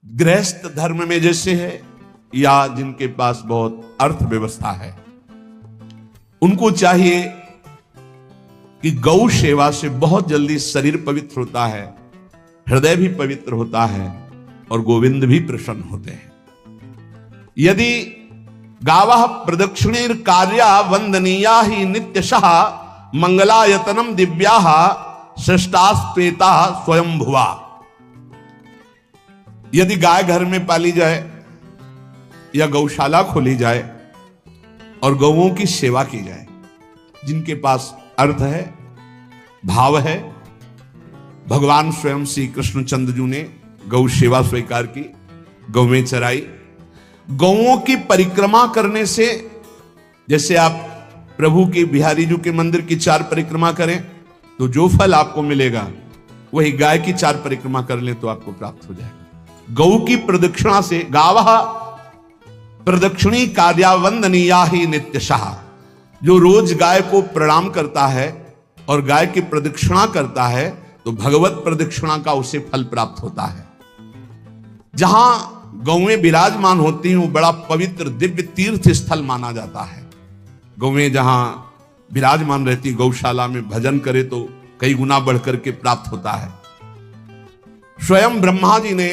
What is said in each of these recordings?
गृहस्थ धर्म में जैसे है या जिनके पास बहुत अर्थव्यवस्था है, उनको चाहिए कि गौ सेवा से बहुत जल्दी शरीर पवित्र होता है, हृदय भी पवित्र होता है और गोविंद भी प्रसन्न होते हैं। यदि गावः प्रदक्षिणेर कार्या वंदनीया ही नित्यशः मंगलायतनम दिव्याः श्रेष्ठास्पेता स्वयं भुवा। यदि गाय घर में पाली जाए या गौशाला खोली जाए और गौओं की सेवा की जाए, जिनके पास अर्थ है, भाव है, भगवान स्वयं श्री कृष्णचंद्र जी ने गौ सेवा स्वीकार की, गौवें चराई। गौओं की परिक्रमा करने से, जैसे आप प्रभु के बिहारी जी के मंदिर की 4 परिक्रमा करें तो जो फल आपको मिलेगा वही गाय की 4 परिक्रमा कर लें तो आपको प्राप्त हो जाएगा। गौ की प्रदक्षिणा से, गावः प्रदक्षिणी कार्या वंदनीया ही नित्यशः, जो रोज गाय को प्रणाम करता है और गाय की प्रदक्षिणा करता है तो भगवत प्रदक्षिणा का उसे फल प्राप्त होता है। जहां गौएं विराजमान होती हैं वो बड़ा पवित्र दिव्य तीर्थ स्थल माना जाता है। गौएं जहां विराजमान रहती, गौशाला में भजन करे तो कई गुना बढ़कर के प्राप्त होता है। स्वयं ब्रह्मा जी ने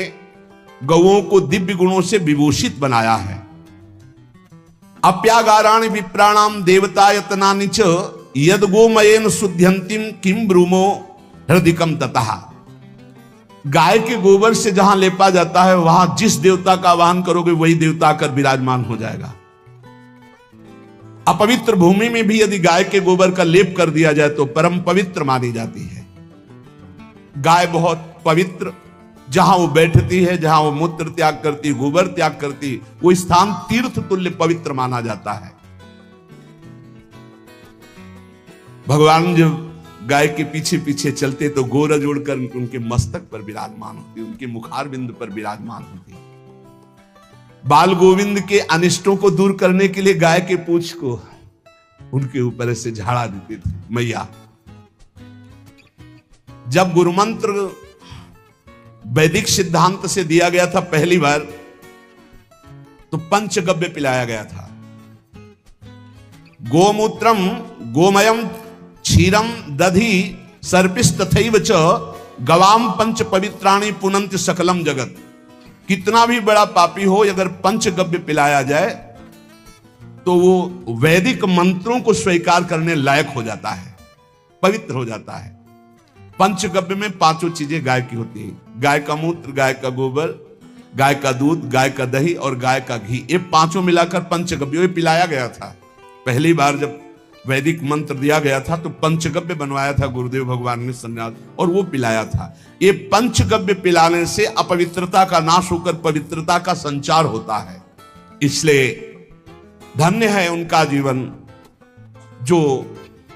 गौओं को दिव्य गुणों से विभूषित बनाया है। अप्यागाराणि विप्राणाम देवतायतनानि च यद गोमयेन शुद्ध्यंतिम किम ब्रूमो हृदिकम ततः। गाय के गोबर से जहां लेपा जाता है वहां जिस देवता का आवाहन करोगे वही देवता आकर विराजमान हो जाएगा। अपवित्र भूमि में भी यदि गाय के गोबर का लेप कर दिया जाए तो परम पवित्र मानी जाती है। गाय बहुत पवित्र, जहां वो बैठती है, जहां वो मूत्र त्याग करती, गोबर त्याग करती, वो स्थान तीर्थ तुल्य पवित्र माना जाता है। भगवान जब गाय के पीछे पीछे चलते तो गोरज उड़कर उनके मस्तक पर विराजमान होती, उनके मुखार बिंद पर विराजमान होती। बाल गोविंद के अनिष्टों को दूर करने के लिए गाय के पूंछ को उनके ऊपर से झाड़ा देती थी मैया। जब गुरु मंत्र वैदिक सिद्धांत से दिया गया था पहली बार तो पंचगव्य पिलाया गया था। गोमूत्रम गोमयम क्षीरम दधि सर्पिस्तथैव च गवाम पंच पवित्राणि पुनंत सकलम जगत। कितना भी बड़ा पापी हो, अगर पंचगव्य पिलाया जाए तो वो वैदिक मंत्रों को स्वीकार करने लायक हो जाता है, पवित्र हो जाता है। पंचगव्य में 5 चीजें गाय की होती है: गाय का मूत्र, गाय का गोबर, गाय का दूध, गाय का दही और गाय का घी। ये 5 मिलाकर पंचगव्य पिलाया गया था। पहली बार जब वैदिक मंत्र दिया गया था तो पंचगव्य बनवाया था गुरुदेव भगवान ने सन्यास, और वो पिलाया था। ये पंचगव्य पिलाने से अपवित्रता का नाश होकर पवित्रता का संचार होता है। इसलिए धन्य है उनका जीवन जो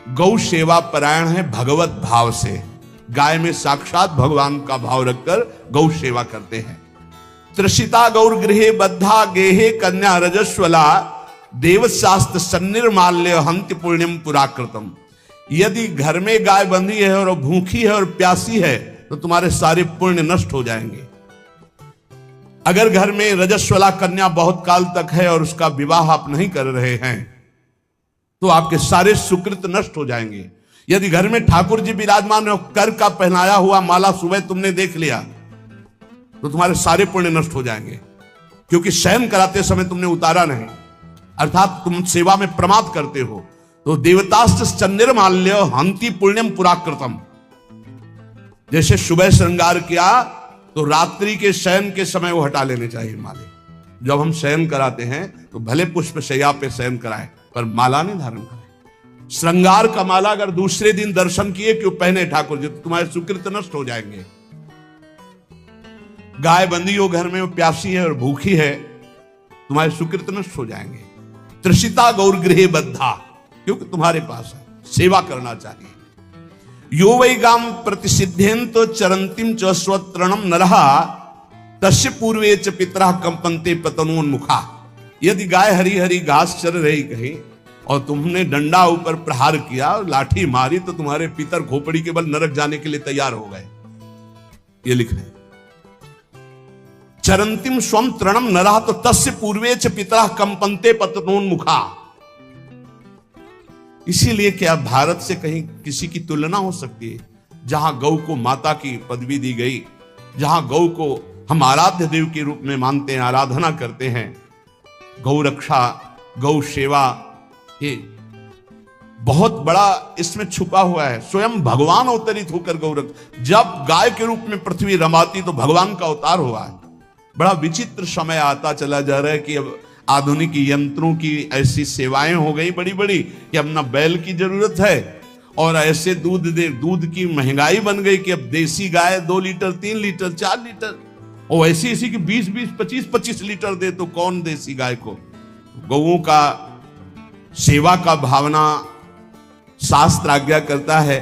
गौ सेवा परायण है, भगवत भाव से गाय में साक्षात भगवान का भाव रखकर गौ सेवा करते हैं। त्रसिता गौर गृहे बद्धा गेहे कन्या रजस्वला देवशास्त्र सन्निर्माल्य हंति पुण्यम पुराकृतम। यदि घर में गाय बंधी है और भूखी है और प्यासी है तो तुम्हारे सारे पुण्य नष्ट हो जाएंगे। अगर घर में रजस्वला कन्या बहुत काल तक है और उसका विवाह आप नहीं कर रहे हैं तो आपके सारे सुकृत नष्ट हो जाएंगे। यदि घर में ठाकुर जी विराजमान है, कर का पहनाया हुआ माला सुबह तुमने देख लिया तो तुम्हारे सारे पुण्य नष्ट हो जाएंगे, क्योंकि शयन कराते समय तुमने उतारा नहीं, अर्थात तुम सेवा में प्रमाद करते हो। तो देवतास्त्र सन्निर्माल्य हंति पुण्यम पुराकृतम। जैसे सुबह श्रृंगार किया तो रात्रि के शयन के समय वो हटा लेने चाहिए माले। जब हम शयन कराते हैं तो भले पुष्प शैया पे शयन कराएं पर माला नहीं धारण करें। श्रृंगार का माला अगर दूसरे दिन दर्शन किए क्यों पहने ठाकुर जी, तो तुम्हारे सुकृत नष्ट हो जाएंगे। गाय बंदी हो घर में, वो प्यासी है और भूखी है, तुम्हारे सुकृत नष्ट हो जाएंगे। त्रसिता गौर गृहे बद्धा, क्योंकि तुम्हारे पास है, सेवा करना चाहिए। यो वै गाम प्रतिसिद्धेन तो चरंतिम च स्वतरणम नरहा तस्य पूर्वे च पितरा कंपन्ते पतनोन्मुखा। यदि गाय हरी हरी घास चर रही कहीं और तुमने डंडा ऊपर प्रहार किया और लाठी मारी तो तुम्हारे पितर खोपड़ी के बल नरक जाने के लिए तैयार हो गए। ये लिख रहे। चरंतिम स्वम तृणम नरः तो तस्य पूर्वे च पितरः कंपन्ते पतनोन्मुखा। इसीलिए क्या भारत से कहीं किसी की तुलना हो सकती है, जहां गौ को माता की पदवी दी गई, जहां गौ को हम आराध्य देव के रूप में मानते हैं, आराधना करते हैं। गौ रक्षा, गौ सेवा, ये बहुत बड़ा इसमें छुपा हुआ है। स्वयं भगवान अवतरित होकर गौ रक्षा, जब गाय के रूप में पृथ्वी रमाती तो भगवान का अवतार हुआ है। बड़ा विचित्र समय आता चला जा रहा है कि अब आधुनिक यंत्रों की ऐसी सेवाएं हो गई बड़ी बड़ी कि अब ना बैल की जरूरत है, और ऐसे दूध की महंगाई बन गई कि अब देसी गाय 2 लीटर 3 लीटर 4 लीटर, और ऐसी ऐसी कि 20-20 25-25 लीटर दे तो कौन देसी गाय को। गौओं का सेवा का भावना शास्त्र आज्ञा करता है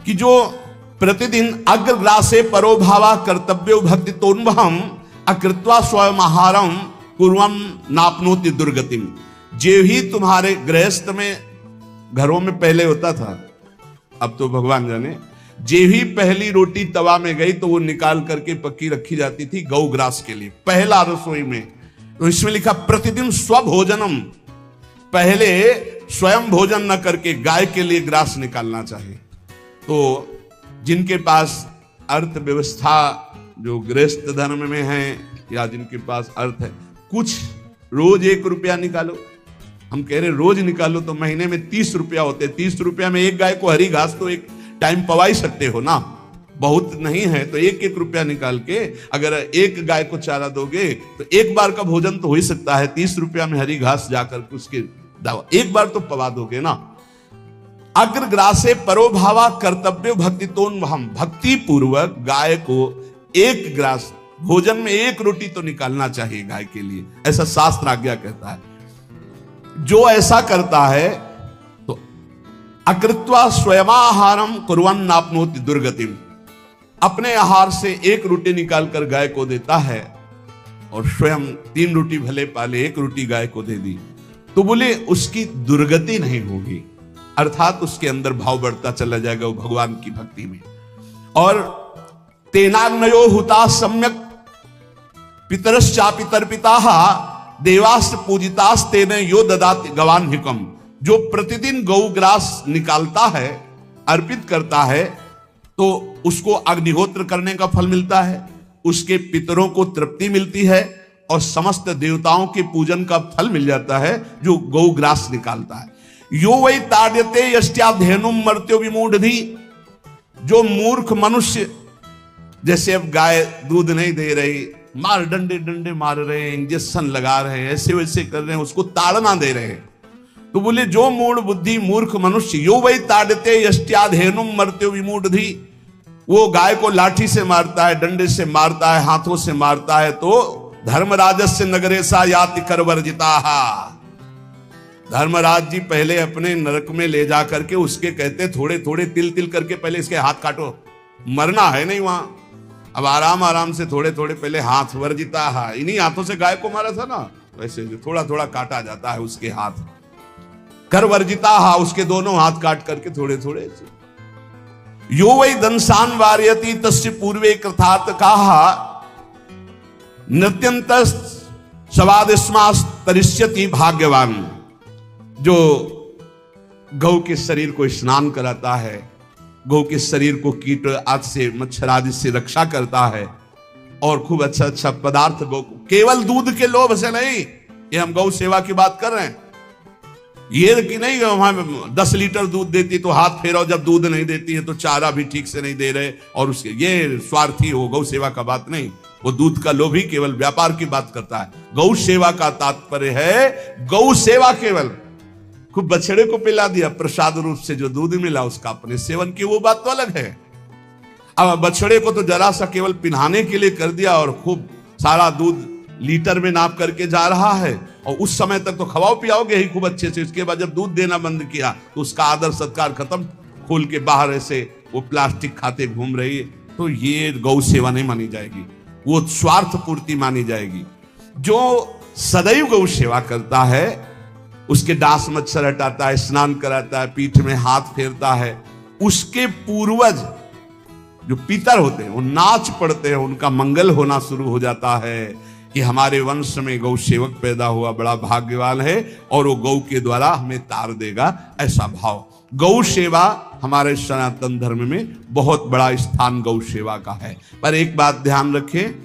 कि जो प्रतिदिन अग्रग्रासे परोभावा कर्तव्यो भक्ति तोन्वहम अकृत्वा स्वयं आहारम पूर्वम नापनोति दुर्गतिम। जे ही तुम्हारे गृहस्थ में घरों में पहले होता था, अब तो भगवान जाने, जे ही पहली रोटी तवा में गई तो वो निकाल करके पक्की रखी जाती थी गौ ग्रास के लिए, पहला रसोई में। तो इसमें लिखा प्रतिदिन स्वभोजनम, पहले स्वयं भोजन न करके गाय के लिए ग्रास निकालना चाहिए। तो जिनके पास अर्थव्यवस्था जो गृहस्थ धर्म में है या जिनके पास अर्थ है, कुछ रोज 1 रुपया निकालो। हम कह रहे रोज निकालो तो महीने में 30 रुपया होते, 30 रुपया में एक गाय को हरी घास तो एक टाइम पवा ही सकते हो ना, बहुत नहीं है तो 1-1 रुपया निकाल के अगर एक गाय को चारा दोगे तो एक बार का भोजन तो हो ही सकता है। 30 रुपया में हरी घास जाकर के उसके एक बार तो पवा दोगे ना। अग्रग्रासे परोभावा कर्तव्य भक्ति तोन्वहम, भक्ति पूर्वक गाय को एक ग्रास भोजन में 1 रोटी तो निकालना चाहिए गाय के लिए, ऐसा शास्त्र आज्ञा कहता है। जो ऐसा करता है तो अकृत्वा स्वयमाहारम कुर्वन् नाप्नोति दुर्गतिम, अपने आहार से 1 रोटी निकालकर गाय को देता है और स्वयं 3 रोटी भले पाले 1 रोटी गाय को दे दी तो बोले उसकी दुर्गति नहीं होगी, अर्थात उसके अंदर भाव बढ़ता चला जाएगा वो भगवान की भक्ति में। और तेनाग्नयो हुता सम्यक पितरश्चापि तर्पिताः देवास्त्र पूजितास तेने यो ददाति गवान्हिकम। जो प्रतिदिन गौग्रास निकालता है, अर्पित करता है, तो उसको अग्निहोत्र करने का फल मिलता है, उसके पितरों को तृप्ति मिलती है और समस्त देवताओं के पूजन का फल मिल जाता है जो गौग्रास निकालता है। यो वै ताड्यते यष्ट्याधेनुम मर्त्यो विमूढ़धि, जो मूर्ख मनुष्य, जैसे अब गाय दूध नहीं दे रही, मार डंडे डंडे मार रहे हैं, इंजेक्शन लगा रहे हैं, ऐसे वैसे कर रहे हैं, उसको ताड़ना दे रहे हैं, तो बोले जो मूढ़ बुद्धि मूर्ख मनुष्य, यो वै ताड्यते यष्ट्याधेनुम मर्त्यो विमूढ़धि, वो गाय को लाठी से मारता है, डंडे से मारता है, हाथों से मारता है, तो धर्मराजस्य नगरे सा याति करवर्जिताः, धर्मराज जी पहले अपने नरक में ले जा करके उसके कहते थोड़े थोड़े तिल तिल करके पहले इसके हाथ काटो, मरना है नहीं वहां, अब आराम आराम से थोड़े थोड़े पहले हाथ वर्जिताः, इन्हीं हाथों से गाय को मारा था ना, वैसे थोड़ा थोड़ा काटा जाता है उसके हाथ, कर वर्जिताः, उसके दोनों हाथ काट करके थोड़े थोड़े। यो वै दंसान वार्यति तस्य पूर्वे कृतार्थकाः नृत्यंत सवादिस्मास तरिष्यति भाग्यवान, जो गौ के शरीर को स्नान कराता है, गौ के शरीर को कीट आदि से मच्छर आदि से रक्षा करता है और खूब अच्छा अच्छा पदार्थ गौ को, केवल दूध के लोभ से नहीं, ये हम गौ सेवा की बात कर रहे हैं, ये कि नहीं वहां 10 लीटर दूध देती तो हाथ फेरो, जब दूध नहीं देती है तो चारा भी ठीक से नहीं दे रहे और उसके ये स्वार्थी हो, गौ सेवा का बात नहीं, वो दूध का लोभी केवल व्यापार की बात करता है। गौ सेवा का तात्पर्य है गौ सेवा केवल खूब बछड़े को पिला दिया प्रसाद रूप से जो दूध मिला उसका अपने सेवन की, वो बात तो अलग है। अब बछड़े को तो जरा सा केवल पिन्हाने के लिए कर दिया और खूब सारा दूध लीटर में नाप करके जा रहा है और उस समय तक तो खवाओ पियाओगे ही खूब अच्छे से, उसके बाद जब दूध देना बंद किया तो उसका आदर सत्कार खत्म, खोल के बाहर ऐसे वो प्लास्टिक खाते घूम रही है, तो ये गौ सेवा नहीं मानी जाएगी, वो स्वार्थ पूर्ति मानी जाएगी। जो सदैव गौ सेवा करता है, उसके डांस मच्छर हटाता है, स्नान कराता है, पीठ में हाथ फेरता है, उसके पूर्वज जो पितर होते हैं वो नाच पड़ते हैं, उनका मंगल होना शुरू हो जाता है कि हमारे वंश में गौ सेवक पैदा हुआ, बड़ा भाग्यवान है और वो गौ के द्वारा हमें तार देगा, ऐसा भाव। गौ सेवा हमारे सनातन धर्म में बहुत बड़ा स्थान गौ सेवा का है। पर एक बात ध्यान रखें,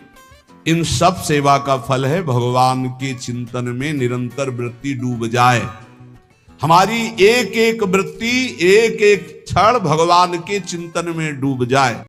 इन सब सेवा का फल है भगवान के चिंतन में निरंतर वृत्ति डूब जाए। हमारी एक एक वृत्ति, एक एक क्षण भगवान के चिंतन में डूब जाए।